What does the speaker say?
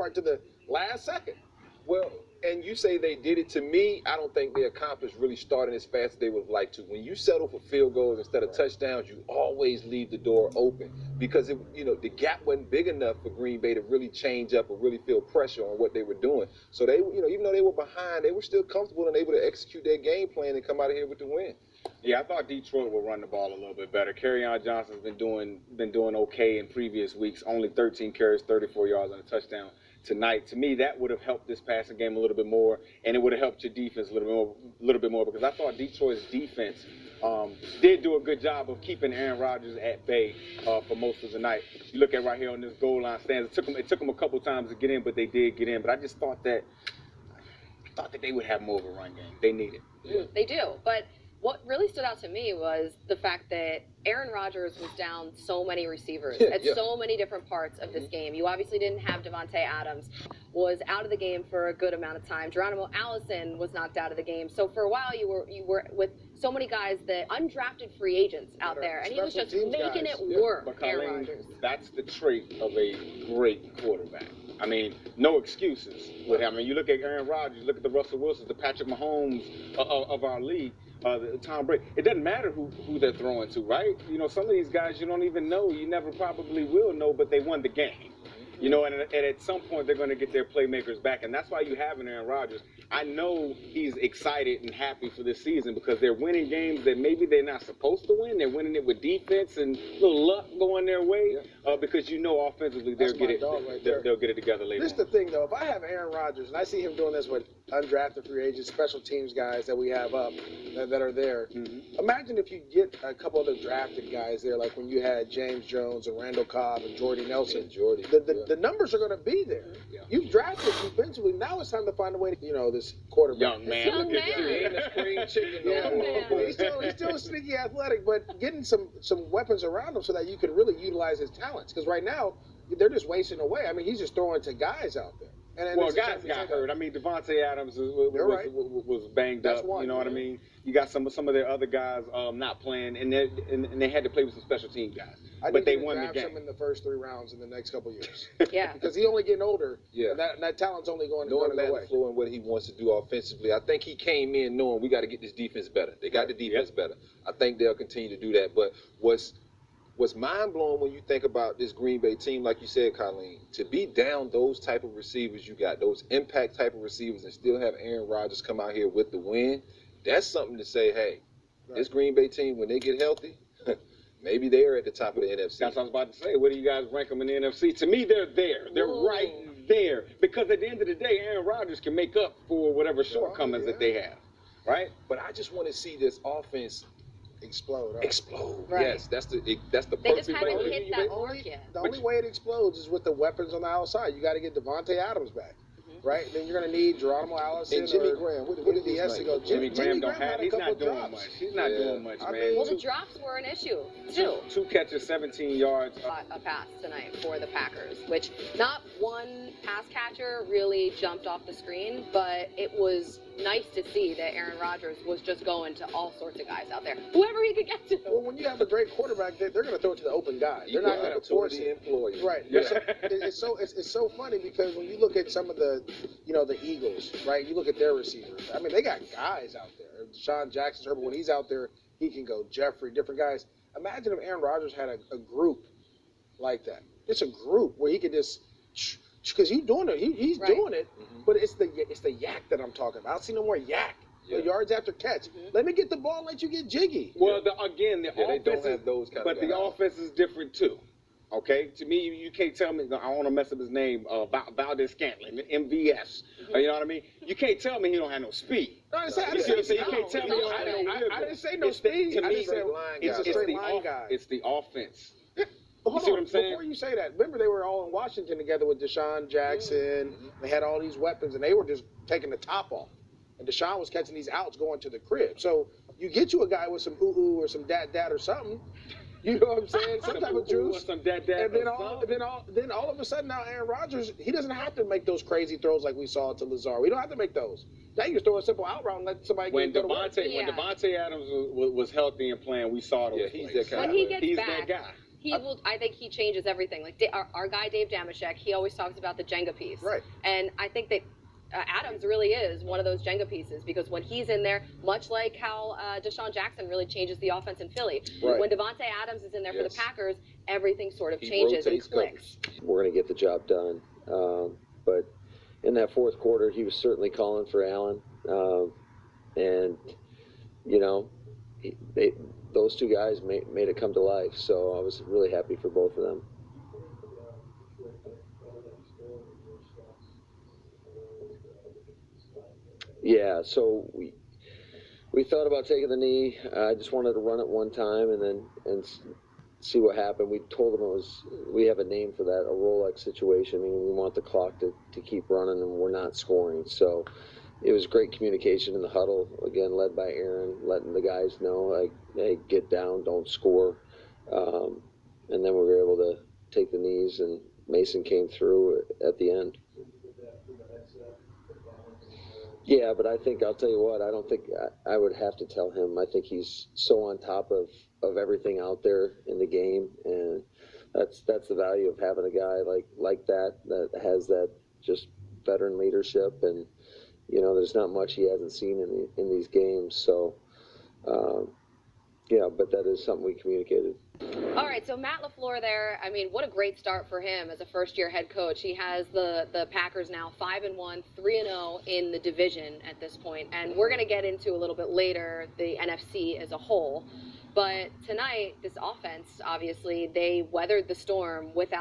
part to the last second. Well, and you say they did it. To me, I don't think they accomplished really starting as fast as they would have liked to. When you settle for field goals instead of touchdowns, you always leave the door open because the gap wasn't big enough for Green Bay to really change up or really feel pressure on what they were doing. So they, even though they were behind, they were still comfortable and able to execute their game plan and come out of here with the win. Yeah, I thought Detroit would run the ball a little bit better. Kerryon Johnson's been doing okay in previous weeks. Only 13 carries, 34 yards on a touchdown tonight. To me, that would have helped this passing game a little bit more, and it would have helped your defense a little bit more because I thought Detroit's defense did do a good job of keeping Aaron Rodgers at bay for most of the night. You look at right here on this goal line stands. It took them a couple times to get in, but they did get in. But I just thought that they would have more of a run game. They need it. Yeah. They do, but what really stood out to me was the fact that Aaron Rodgers was down so many receivers at so many different parts of this game. You obviously didn't have Davante Adams, was out of the game for a good amount of time. Geronimo Allison was knocked out of the game. So for a while you were with so many guys that undrafted free agents out there, and he was just making it work. But Aaron Rodgers. That's the trait of a great quarterback. I mean, no excuses with him. I mean, you look at Aaron Rodgers, look at the Russell Wilsons, the Patrick Mahomes of our league. Tom Brady. It doesn't matter who they're throwing to, right? Some of these guys you don't even know. You never probably will know, but they won the game. And at some point they're going to get their playmakers back, and that's why you have an Aaron Rodgers. I know he's excited and happy for this season because they're winning games that maybe they're not supposed to win. They're winning it with defense and a little luck going their way because offensively they'll get it together later. This is the thing, though. If I have Aaron Rodgers and I see him doing this with undrafted free agents, special teams guys that we have up that are there, imagine if you get a couple other drafted guys there, like when you had James Jones and Randall Cobb and Jordy Nelson. The numbers are going to be be there. Yeah. You've drafted defensively. Now it's time to find a way to, this quarterback. Young man. Young man. Green chicken. He's still sneaky athletic, but getting some weapons around him so that you can really utilize his talents. Because right now, they're just wasting away. I mean, he's just throwing to guys out there. And well, guys got hurt. I mean, Davante Adams was banged up. You know what I mean? You got some of their other guys not playing, and they had to play with some special team guys. But they won the game. Him in the first 3 rounds in the next couple years. Yeah. Because he's only getting older. Yeah. And that talent's only going away. And what he wants to do offensively. I think he came in knowing we got to get this defense better. They got the defense better. I think they'll continue to do that. But what's mind-blowing when you think about this Green Bay team, like you said, Colleen, to be down those type of receivers you got, those impact type of receivers, and still have Aaron Rodgers come out here with the win, that's something to say, hey, this Green Bay team, when they get healthy, maybe they're at the top of the NFC. That's what I was about to say. Where do you guys rank them in the NFC? To me, they're there. They're right there. Because at the end of the day, Aaron Rodgers can make up for whatever shortcomings that they have, right? But I just want to see this offense explode. Right. Yes, that's the They perfect just haven't way. hit that mark yet. The only way it explodes is with the weapons on the outside. You got to get Davante Adams back, right? Then you're going to need Geronimo Allison and Jimmy Graham. What did he have to go? Jimmy Graham don't have. He's not doing much. He's not doing much, man. Well, the drops were an issue too. 2 catches, 17 yards. A pass tonight for the Packers, which not one pass catcher really jumped off the screen, but it was nice to see that Aaron Rodgers was just going to all sorts of guys out there, whoever he could get to. Well, when you have a great quarterback, they're going to throw it to the open guy. They're not going to force the employee. Right. Yeah. So, it's so funny because when you look at some of the Eagles, right? You look at their receivers. I mean, they got guys out there. Deshaun Jackson's hurt, but when he's out there, he can go. Jeffrey, different guys. Imagine if Aaron Rodgers had a group like that. It's a group where he could just. Because he's doing it, he's doing it, but it's the yak that I'm talking about. I see no more yak. The yards after catch. Let me get the ball and let you get jiggy. Well, the offense don't have those kind but of guys. The offense is different too. Okay, to me, you can't tell me. I don't want to mess up his name. Valdez Scantling, MVS. You know what I mean? You can't tell me he don't have no speed. No, I didn't say no speed. To me, it's a straight line guy. It's the offense. Hold you see on, what I'm saying? Before you say that, remember they were all in Washington together with Deshaun Jackson. They had all these weapons, and they were just taking the top off. And Deshaun was catching these outs going to the crib. So you get you a guy with some ooh-ooh or some dat-dat or something. You know what I'm saying? Some type of juice. Some dat-dat and then all of a sudden now Aaron Rodgers, he doesn't have to make those crazy throws like we saw to Lazard. We don't have to make those. Now you just throw a simple out route and let somebody when go to work. When Davante Adams was healthy and playing, we saw those. He's that kind when he gets back, that guy. I think he changes everything. Like our guy Dave Damashek, he always talks about the Jenga piece. Right. And I think that Adams really is one of those Jenga pieces, because when he's in there, much like how Deshaun Jackson really changes the offense in Philly, Right. when Devontae Adams is in there for the Packers, everything sort of He changes and rotates clicks. We're going to get the job done. But in that fourth quarter, he was certainly calling for Allen. And, you know, those two guys made it come to life. So I was really happy for both of them. Yeah, so we thought about taking the knee. I just wanted to run it one time and see what happened. We told them we have a name for that, a Rolex situation, meaning we want the clock to keep running and we're not scoring. So it was great communication in the huddle, again, led by Aaron, letting the guys know, like, hey, get down, don't score. And then we were able to take the knees, and Mason came through at the end. Yeah, but I think, I'll tell you what, I don't think I would have to tell him. I think he's so on top of everything out there in the game, and that's the value of having a guy like that has that just veteran leadership. And you know, there's not much he hasn't seen in these games. So yeah, but that is something we communicated. All right, so Matt LaFleur there, I mean, what a great start for him as a first-year head coach. He has the Packers now 5-1, 3-0 in the division at this point. And we're going to get into a little bit later the NFC as a whole. But tonight, this offense, obviously, they weathered the storm without